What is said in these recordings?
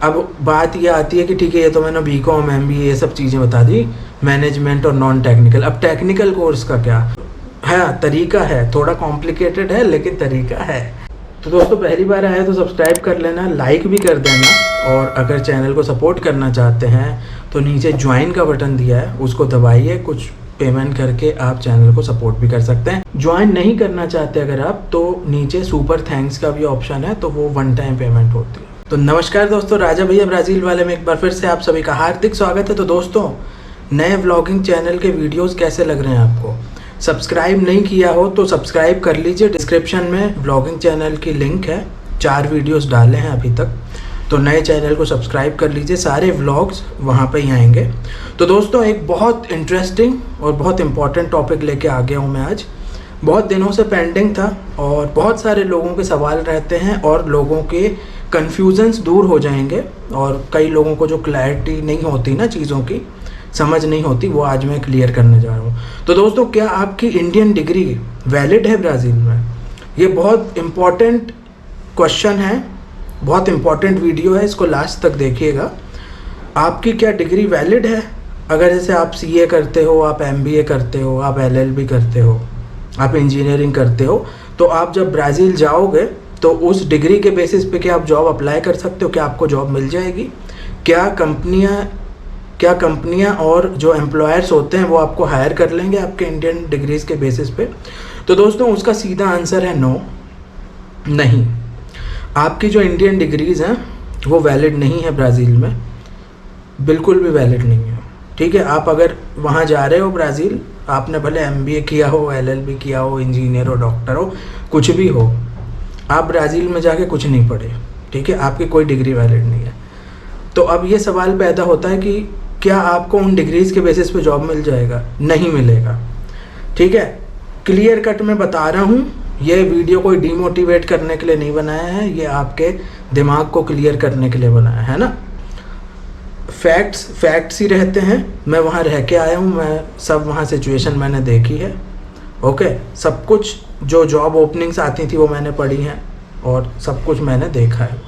अब बात ये आती है कि ठीक है, ये तो मैंने बीकॉम एमबीए ये सब चीज़ें बता दी, मैनेजमेंट और नॉन टेक्निकल। अब टेक्निकल कोर्स का क्या है? तरीका है, थोड़ा कॉम्प्लिकेटेड है लेकिन तरीका है। तो दोस्तों, पहली बार आए तो सब्सक्राइब कर लेना, लाइक भी कर देना, और अगर चैनल को सपोर्ट करना चाहते हैं तो नीचे ज्वाइन का बटन दिया है, उसको दबाइए। कुछ पेमेंट करके आप चैनल को सपोर्ट भी कर सकते हैं। ज्वाइन नहीं करना चाहते अगर आप, तो नीचे सुपर थैंक्स का भी ऑप्शन है, तो वो वन टाइम पेमेंट होती है। तो नमस्कार दोस्तों, राजा भैया ब्राज़ील वाले में एक बार फिर से आप सभी का हार्दिक स्वागत है। तो दोस्तों, नए व्लॉगिंग चैनल के वीडियोस कैसे लग रहे हैं आपको? सब्सक्राइब नहीं किया हो तो सब्सक्राइब कर लीजिए, डिस्क्रिप्शन में व्लॉगिंग चैनल की लिंक है। 4 वीडियोस डाले हैं अभी तक, तो नए चैनल को सब्सक्राइब कर लीजिए, सारे व्लॉग्स वहाँ पे ही आएंगे। तो दोस्तों, एक बहुत इंटरेस्टिंग और बहुत इम्पॉर्टेंट टॉपिक लेके आ गया हूँ मैं आज। बहुत दिनों से पेंडिंग था और बहुत सारे लोगों के सवाल रहते हैं और लोगों के कन्फ्यूजन्स दूर हो जाएंगे, और कई लोगों को जो क्लैरिटी नहीं होती ना, चीज़ों की समझ नहीं होती, वो आज मैं क्लियर करने जा रहा हूँ। तो दोस्तों, क्या आपकी इंडियन डिग्री वैलिड है ब्राज़ील में? ये बहुत इम्पॉर्टेंट क्वेश्चन है, बहुत इम्पॉर्टेंट वीडियो है, इसको लास्ट तक देखिएगा। आपकी क्या डिग्री वैलिड है? अगर जैसे आप सीए करते हो, आप एमबीए करते हो, आप एलएलबी करते हो, आप इंजीनियरिंग करते हो, तो आप जब ब्राज़ील जाओगे तो उस डिग्री के बेसिस पे क्या आप जॉब अप्लाई कर सकते हो? क्या आपको जॉब मिल जाएगी? क्या कंपनियां और जो एम्प्लॉयर्स होते हैं वो आपको हायर कर लेंगे आपके इंडियन डिग्रीज़ के बेसिस पे? तो दोस्तों, उसका सीधा आंसर है नो, नहीं। आपकी जो इंडियन डिग्रीज़ हैं वो वैलिड नहीं है ब्राज़ील में, बिल्कुल भी वैलिड नहीं है। ठीक है, आप अगर वहाँ जा रहे हो ब्राज़ील, आपने भले एमबीए किया हो, एलएलबी किया हो, इंजीनियर हो, डॉक्टर हो, कुछ भी हो, आप ब्राज़ील में जाके कुछ नहीं पढ़े, ठीक है, आपकी कोई डिग्री वैलिड नहीं है। तो अब ये सवाल पैदा होता है कि क्या आपको उन डिग्रीज़ के बेसिस पे जॉब मिल जाएगा? नहीं मिलेगा। ठीक है, क्लियर कट मैं बता रहा हूँ, ये वीडियो कोई डीमोटिवेट करने के लिए नहीं बनाया है, ये आपके दिमाग को क्लियर करने के लिए बनाया है ना। फैक्ट्स ही रहते हैं। मैं वहाँ रह के आया हूँ, मैं सब वहाँ सिचुएशन मैंने देखी है। ओके, सब कुछ जो जॉब ओपनिंग्स आती थी वो मैंने पढ़ी हैं और सब कुछ मैंने देखा है।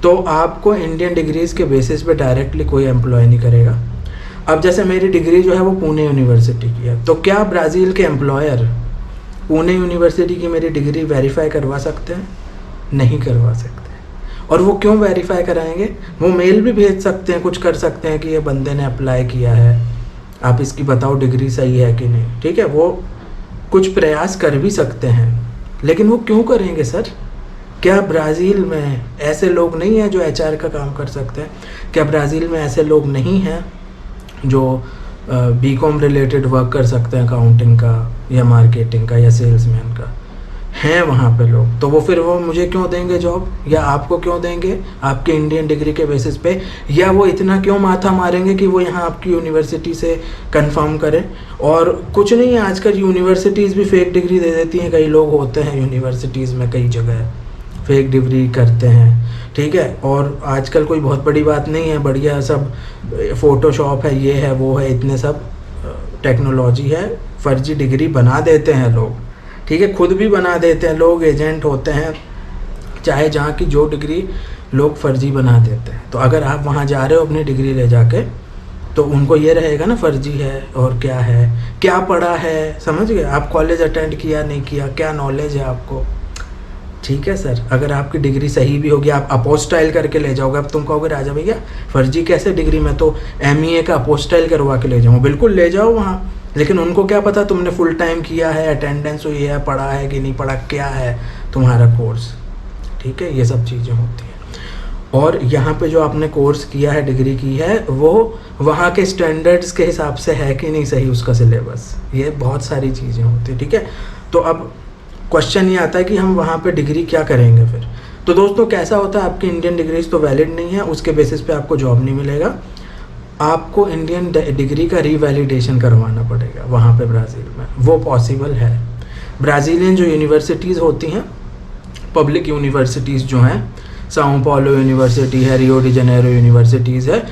तो आपको इंडियन डिग्रीज़ के बेसिस पे डायरेक्टली कोई एम्प्लॉय नहीं करेगा। अब जैसे मेरी डिग्री जो है वो पुणे यूनिवर्सिटी की है, तो क्या ब्राज़ील के एम्प्लॉयर पुणे यूनिवर्सिटी की मेरी डिग्री वेरीफाई करवा सकते हैं? नहीं करवा सकते। और वो क्यों वेरीफाई कराएंगे? वो मेल भी भेज सकते हैं, कुछ कर सकते हैं कि ये बंदे ने अप्लाई किया है, आप इसकी बताओ डिग्री सही है कि नहीं। ठीक है, वो कुछ प्रयास कर भी सकते हैं, लेकिन वो क्यों करेंगे सर? क्या ब्राज़ील में ऐसे लोग नहीं हैं जो एचआर का काम कर सकते हैं? क्या ब्राज़ील में ऐसे लोग नहीं हैं जो बीकॉम रिलेटेड वर्क कर सकते हैं, अकाउंटिंग का या मार्केटिंग का या सेल्समैन का? हैं वहाँ पे लोग, तो वो फिर वो मुझे क्यों देंगे जॉब, या आपको क्यों देंगे आपके इंडियन डिग्री के बेसिस पे? या वो इतना क्यों माथा मारेंगे कि वो यहाँ आपकी यूनिवर्सिटी से कंफर्म करें? और कुछ नहीं है, आजकल यूनिवर्सिटीज़ भी फेक डिग्री दे देती हैं। कई लोग होते हैं यूनिवर्सिटीज़ में, कई जगह फेक डिग्री करते हैं। ठीक है, और आजकल कोई बहुत बड़ी बात नहीं है, बढ़िया सब फ़ोटोशॉप है, ये है वो है, इतने सब टेक्नोलॉजी है, फर्जी डिग्री बना देते हैं लोग। ठीक है, खुद भी बना देते हैं लोग, एजेंट होते हैं, चाहे जहाँ की जो डिग्री लोग फर्जी बना देते हैं। तो अगर आप वहाँ जा रहे हो अपनी डिग्री ले जाके, तो उनको ये रहेगा ना फर्जी है, और क्या है, क्या पढ़ा है, समझ गए आप? कॉलेज अटेंड किया नहीं किया, क्या नॉलेज है आपको? ठीक है सर, अगर आपकी डिग्री सही भी होगी, आप अपोस्टाइल करके ले जाओगे। अब तुम कहोगे राजा भैया फर्जी कैसे डिग्री, मैं तो एमईए का अपोस्टाइल करवा के ले जाऊँ। बिल्कुल ले जाओ वहाँ, लेकिन उनको क्या पता तुमने फुल टाइम किया है, अटेंडेंस हुई है, पढ़ा है कि नहीं पढ़ा, क्या है तुम्हारा कोर्स। ठीक है, ये सब चीज़ें होती हैं। और यहाँ पे जो आपने कोर्स किया है, डिग्री की है, वो वहाँ के स्टैंडर्ड्स के हिसाब से है कि नहीं सही उसका सिलेबस, ये बहुत सारी चीज़ें होती हैं। ठीक है, तो अब क्वेश्चन ये आता है कि हम वहाँ पे डिग्री क्या करेंगे फिर? तो दोस्तों, कैसा होता है, आपकी इंडियन डिग्रीज तो वैलिड नहीं है, उसके बेसिस पे आपको जॉब नहीं मिलेगा। आपको इंडियन डिग्री का रीवैलिडेशन करवाना पड़ेगा वहाँ पे ब्राज़ील में, वो पॉसिबल है। ब्राज़ीलियन जो यूनिवर्सिटीज़ होती हैं, पब्लिक यूनिवर्सिटीज़ जो हैं, साओ पाउलो यूनिवर्सिटी है, रियो डी जनेरो यूनिवर्सिटीज़ है,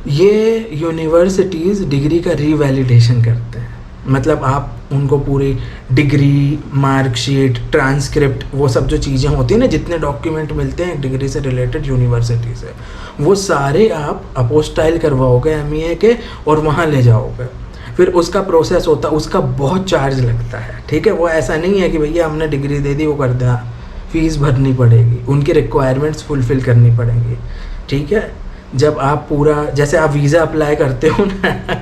ये यूनिवर्सिटीज़ डिग्री का रीवैलिडेशन करते हैं। मतलब आप उनको पूरी डिग्री, मार्कशीट, ट्रांसक्रिप्ट, वो सब जो चीज़ें होती हैं ना, जितने डॉक्यूमेंट मिलते हैं डिग्री से रिलेटेड यूनिवर्सिटी से, वो सारे आप अपोस्टाइल करवाओगे MEA के और वहाँ ले जाओगे। फिर उसका प्रोसेस होता है, उसका बहुत चार्ज लगता है, ठीक है। वो ऐसा नहीं है कि भैया हमने डिग्री दे दी वो कर देना, फीस भरनी पड़ेगी, उनकी रिक्वायरमेंट्स फुलफ़िल करनी पड़ेंगी, ठीक है। जब आप पूरा, जैसे आप वीज़ा अप्लाई करते हो ना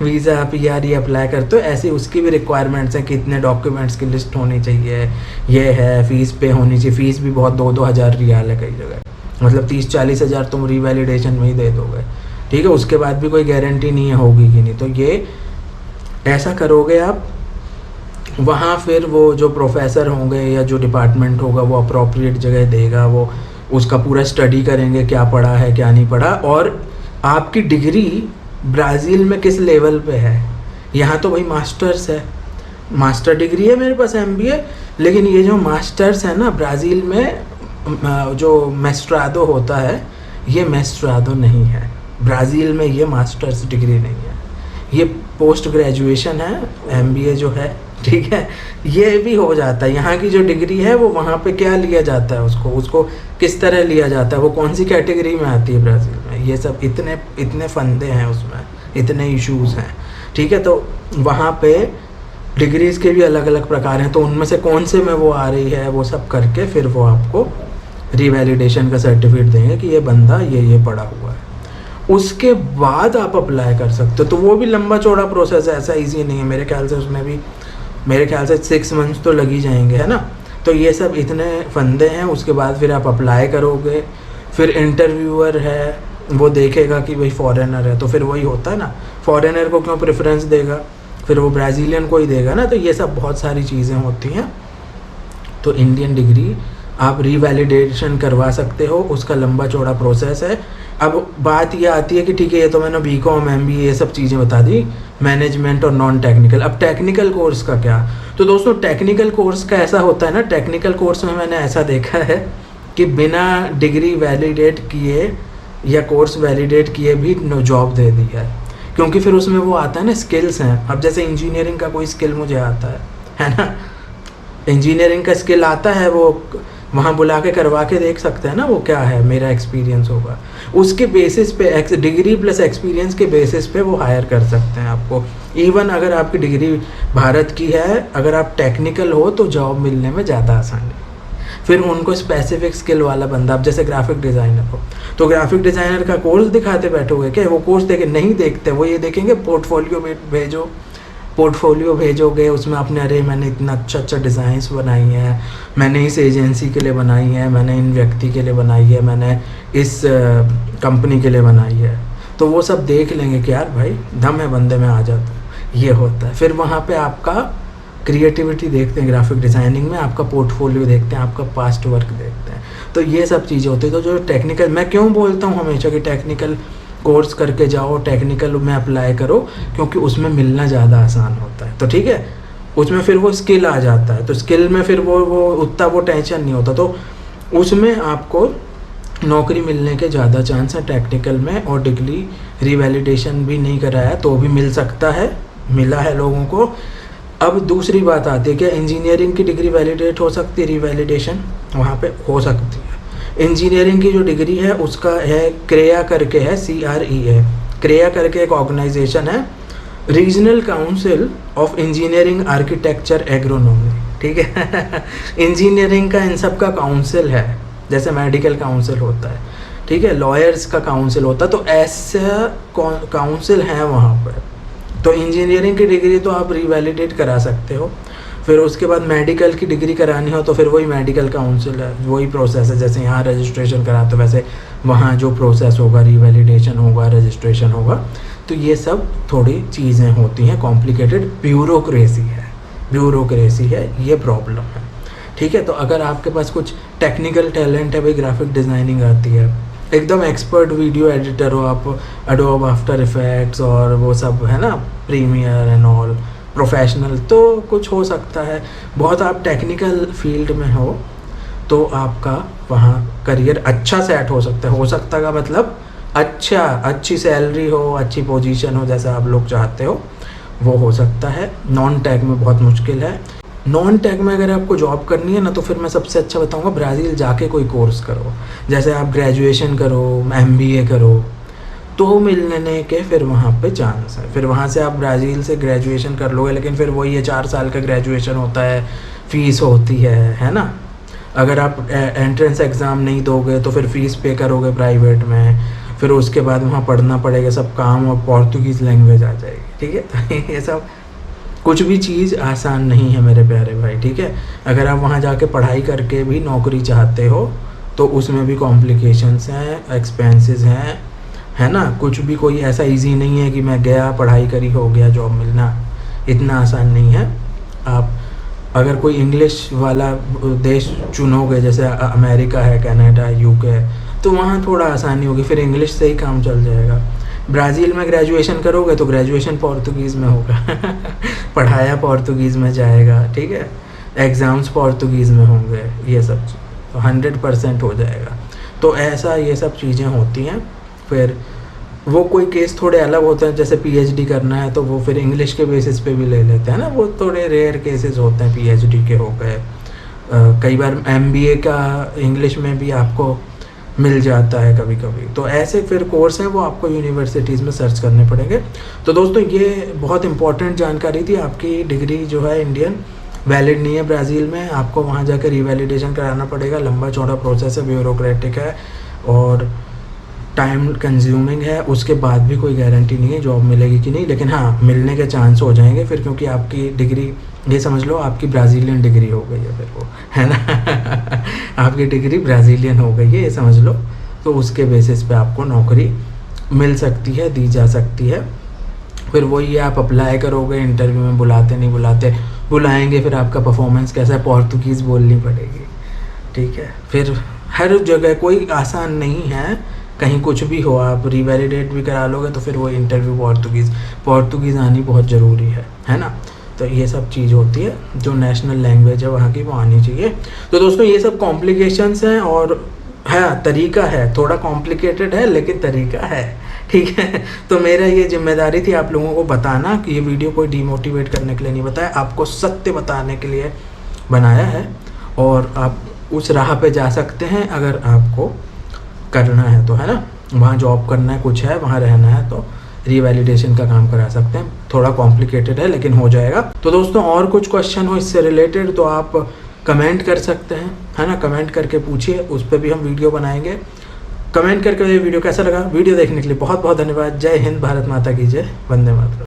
वीज़ा PR ये अप्लाई करते हो, ऐसे उसकी भी रिक्वायरमेंट्स हैं, कितने डॉक्यूमेंट्स की लिस्ट होनी चाहिए, ये है, फ़ीस पे होनी चाहिए। फ़ीस भी बहुत 2-2 हज़ार रियाल है कई जगह, मतलब 30-40 हज़ार तुम रिवैलिडेशन में ही दे दोगे, ठीक है। उसके बाद भी कोई गारंटी नहीं है होगी कि नहीं। तो ये ऐसा करोगे आप, वहाँ फिर वो जो प्रोफेसर होंगे या जो डिपार्टमेंट होगा वो अप्रोप्रिएट जगह देगा, वो उसका पूरा स्टडी करेंगे, क्या पढ़ा है क्या नहीं पढ़ा, और आपकी डिग्री ब्राज़ील में किस लेवल पे है। यहाँ तो भाई मास्टर्स है, मास्टर डिग्री है मेरे पास MBA, लेकिन ये जो मास्टर्स है ना ब्राज़ील में, जो मेस्ट्रादो होता है, ये मेस्ट्रादो नहीं है ब्राज़ील में, ये मास्टर्स डिग्री नहीं है, ये पोस्ट ग्रेजुएशन है, MBA जो है, ठीक है। ये भी हो जाता है, यहाँ की जो डिग्री है वो वहाँ पे क्या लिया जाता है, उसको किस तरह लिया जाता है, वो कौन सी कैटेगरी में आती है ब्राज़ील में, ये सब इतने फंदे हैं उसमें, इतने इश्यूज़ हैं, ठीक है। तो वहाँ पे डिग्रीज़ के भी अलग अलग प्रकार हैं, तो उनमें से कौन से में वो आ रही है, वो सब करके फिर वो आपको रिवैलिडेशन का सर्टिफिकेट देंगे कि ये बंदा ये पढ़ा हुआ है। उसके बाद आप अप्लाई कर सकते हो। तो वो भी लंबा चौड़ा प्रोसेस है, ऐसा इजी नहीं है। मेरे ख्याल से उसमें भी 6 मंथ्स तो लग ही जाएंगे, है ना। तो ये सब इतने फंदे हैं। उसके बाद फिर आप अप्लाई करोगे, फिर इंटरव्यूअर है, वो देखेगा कि भाई फॉरेनर है, तो फिर वही होता है ना, फॉरेनर को क्यों प्रेफरेंस देगा, फिर वो ब्राज़ीलियन को ही देगा ना। तो ये सब बहुत सारी चीज़ें होती हैं। तो इंडियन डिग्री आप रिवैलिडेशन करवा सकते हो, उसका लंबा चौड़ा प्रोसेस है। अब बात ये आती है कि ठीक है, ये तो मैंने BCom MBA ये सब चीज़ें बता दी, मैनेजमेंट और नॉन टेक्निकल। अब टेक्निकल कोर्स का क्या? तो दोस्तों जॉब कोर्स का ऐसा होता है ना, टेक्निकल कोर्स में मैंने ऐसा देखा है कि बिना डिग्री वैलिडेट किए या कोर्स वैलिडेट किए भी जॉब दे दी है, क्योंकि फिर उसमें वो आता है ना, स्किल्स हैं। अब जैसे इंजीनियरिंग का कोई स्किल मुझे आता है ना, इंजीनियरिंग का स्किल आता है, वो वहाँ बुला के करवा के देख सकते हैं ना, वो क्या है, मेरा एक्सपीरियंस होगा, उसके बेसिस पे, डिग्री प्लस एक्सपीरियंस के बेसिस पे वो हायर कर सकते हैं आपको। इवन अगर आपकी डिग्री भारत की है, अगर आप टेक्निकल हो तो जॉब मिलने में ज़्यादा आसानी। फिर उनको स्पेसिफिक स्किल वाला बंदा, अब जैसे ग्राफिक डिज़ाइनर हो, तो ग्राफिक डिज़ाइनर का कोर्स दिखाते बैठोगे क्या? वो कोर्स देखे नहीं देखते, वो ये देखेंगे पोर्टफोलियो भेजोगे, उसमें आपने, अरे मैंने इतना अच्छा डिज़ाइंस बनाई हैं, मैंने इस एजेंसी के लिए बनाई है, मैंने इन व्यक्ति के लिए बनाई है, मैंने इस कंपनी के लिए बनाई है, तो वो सब देख लेंगे कि यार भाई दम है बंदे में, आ जाता, ये होता है। फिर वहाँ पे आपका क्रिएटिविटी देखते हैं, ग्राफिक डिज़ाइनिंग में आपका पोर्टफोलियो देखते हैं, आपका पास्ट वर्क देखते हैं, तो ये सब चीज़ें होती है। तो जो टेक्निकल, मैं क्यों बोलता हूँ हमेशा कि टेक्निकल कोर्स करके जाओ, टेक्निकल में अप्लाई करो, क्योंकि उसमें मिलना ज़्यादा आसान होता है। तो ठीक है, उसमें फिर वो स्किल आ जाता है, तो स्किल में फिर वो उतना वो टेंशन नहीं होता, तो उसमें आपको नौकरी मिलने के ज़्यादा चांस है टेक्निकल में। और डिग्री रिवैलिडेशन भी नहीं कराया तो भी मिल सकता है, मिला है लोगों को। अब दूसरी बात आती है, क्या इंजीनियरिंग की डिग्री वैलिडेट हो सकती है? रिवैलिडेशन वहाँ पे हो सकती है। इंजीनियरिंग की जो डिग्री है उसका है क्रेया करके है, CREA, क्रेया करके एक ऑर्गेनाइजेशन है, regional council of engineering architecture agronomy, ठीक है इंजीनियरिंग का इन सब का काउंसिल है, जैसे मेडिकल काउंसिल होता है, ठीक है, लॉयर्स का काउंसिल होता है, तो ऐसा काउंसिल है वहाँ पर। तो इंजीनियरिंग की डिग्री तो आप रिवैलिडेट करा सकते हो। फिर उसके बाद मेडिकल की डिग्री करानी हो तो फिर वही मेडिकल काउंसिल है, वही प्रोसेस है, जैसे यहाँ रजिस्ट्रेशन कराते हो वैसे वहाँ जो प्रोसेस होगा, रिवैलिडेशन होगा, रजिस्ट्रेशन होगा। तो ये सब थोड़ी चीज़ें होती हैं, कॉम्प्लिकेटेड ब्यूरोक्रेसी है, ये प्रॉब्लम है, ठीक है। तो अगर आपके पास कुछ टेक्निकल टैलेंट है, भाई ग्राफिक डिज़ाइनिंग आती है, एकदम एक्सपर्ट वीडियो एडिटर हो आप, एडोब आफ्टर इफेक्ट्स और वो सब है ना, प्रीमियर एंड ऑल, प्रोफेशनल, तो कुछ हो सकता है। बहुत आप टेक्निकल फील्ड में हो तो आपका वहाँ करियर अच्छा सेट हो सकता है का मतलब अच्छी सैलरी हो, अच्छी पोजीशन हो, जैसा आप लोग चाहते हो, वो हो सकता है। नॉन टैग में बहुत मुश्किल है। नॉन टैग में अगर आपको जॉब करनी है ना, तो फिर मैं सबसे अच्छा बताऊंगा ब्राज़ील जाके कोई कोर्स करो। जैसे आप ग्रेजुएशन करो, MBA करो, तो मिलने के फिर वहाँ पे चांस है। फिर वहाँ से आप ब्राज़ील से ग्रेजुएशन कर लोगे, लेकिन फिर वही है 4 साल का ग्रेजुएशन होता है, फ़ीस होती है ना। अगर आप एंट्रेंस एग्ज़ाम नहीं दोगे तो फिर फ़ीस पे करोगे प्राइवेट में, फिर उसके बाद वहाँ पढ़ना पड़ेगा सब काम, और पोर्तुगीज़ लैंग्वेज आ जाएगी, ठीक है। तो ये सब कुछ भी चीज़ आसान नहीं है मेरे प्यारे भाई, ठीक है। अगर आप वहाँ जाके पढ़ाई करके भी नौकरी चाहते हो तो उसमें भी कॉम्प्लिकेशंस हैं, एक्सपेंसेस हैं, है ना। कुछ भी कोई ऐसा इजी नहीं है कि मैं गया पढ़ाई करी हो गया जॉब मिलना, इतना आसान नहीं है। आप अगर कोई इंग्लिश वाला देश चुनोगे, जैसे अमेरिका है, कनाडा, UK, तो वहाँ थोड़ा आसानी होगी, फिर इंग्लिश से ही काम चल जाएगा। ब्राज़ील में ग्रेजुएशन करोगे तो ग्रेजुएशन पोर्तुगीज़ में होगा पढ़ाया पोर्तुगीज़ में जाएगा, ठीक है। एग्ज़ाम्स पोर्तुगीज़ में होंगे, ये सब 100% हो जाएगा। तो ऐसा ये सब चीज़ें होती हैं। फिर वो कोई केस थोड़े अलग होते हैं, जैसे PhD करना है तो वो फिर इंग्लिश के बेसिस पे भी ले लेते हैं ना, वो थोड़े रेयर केसेस होते हैं PhD के हो गए। कई बार MBA का इंग्लिश में भी आपको मिल जाता है कभी कभी। तो ऐसे फिर कोर्स हैं वो आपको यूनिवर्सिटीज़ में सर्च करने पड़ेंगे। तो दोस्तों ये बहुत इंपॉर्टेंट जानकारी थी। आपकी डिग्री जो है इंडियन वैलिड नहीं है ब्राज़ील में, आपको वहाँ जाकर रिवैलिडेशन कराना पड़ेगा। लंबा चौड़ा प्रोसेस है, ब्यूरोक्रेटिक है और टाइम कंज्यूमिंग है। उसके बाद भी कोई गारंटी नहीं है जॉब मिलेगी कि नहीं, लेकिन हाँ मिलने के चांस हो जाएंगे फिर, क्योंकि आपकी डिग्री, ये समझ लो आपकी ब्राज़ीलियन डिग्री हो गई है फिर वो, है ना आपकी डिग्री ब्राज़ीलियन हो गई है, ये समझ लो। तो उसके बेसिस पे आपको नौकरी मिल सकती है, दी जा सकती है। फिर वही है, आप अप्लाई करोगे, इंटरव्यू में बुलाते नहीं बुलाते, बुलाएंगे, फिर आपका परफॉर्मेंस कैसा है, पोर्तुगीज़ बोलनी पड़ेगी, ठीक है। फिर हर जगह कोई आसान नहीं है, कहीं कुछ भी हो, आप रिवैलिडेट भी करा लोगे तो फिर वो इंटरव्यू पोर्तुगीज़ आनी बहुत ज़रूरी है ना। तो ये सब चीज़ होती है, जो नेशनल लैंग्वेज है वहाँ की वो आनी चाहिए। तो दोस्तों ये सब कॉम्प्लिकेशंस हैं, और है तरीका है, थोड़ा कॉम्प्लिकेटेड है लेकिन तरीका है, ठीक है। तो मेरा ये जिम्मेदारी थी आप लोगों को बताना कि ये वीडियो कोई डिमोटिवेट करने के लिए नहीं बताया, आपको सत्य बताने के लिए बनाया है। और आप उस राह पे जा सकते हैं अगर आपको करना है तो, है ना। वहाँ जॉब करना है, कुछ है, वहाँ रहना है, तो रिवैलिडेशन का काम करा सकते हैं। थोड़ा कॉम्प्लिकेटेड है लेकिन हो जाएगा। तो दोस्तों और कुछ क्वेश्चन हो इससे रिलेटेड तो आप कमेंट कर सकते हैं, है ना। कमेंट करके पूछिए, उस पर भी हम वीडियो बनाएंगे। कमेंट करके ये वीडियो कैसा लगा, वीडियो देखने के लिए बहुत बहुत धन्यवाद। जय हिंद, भारत माता की जय, वंदे मातरम।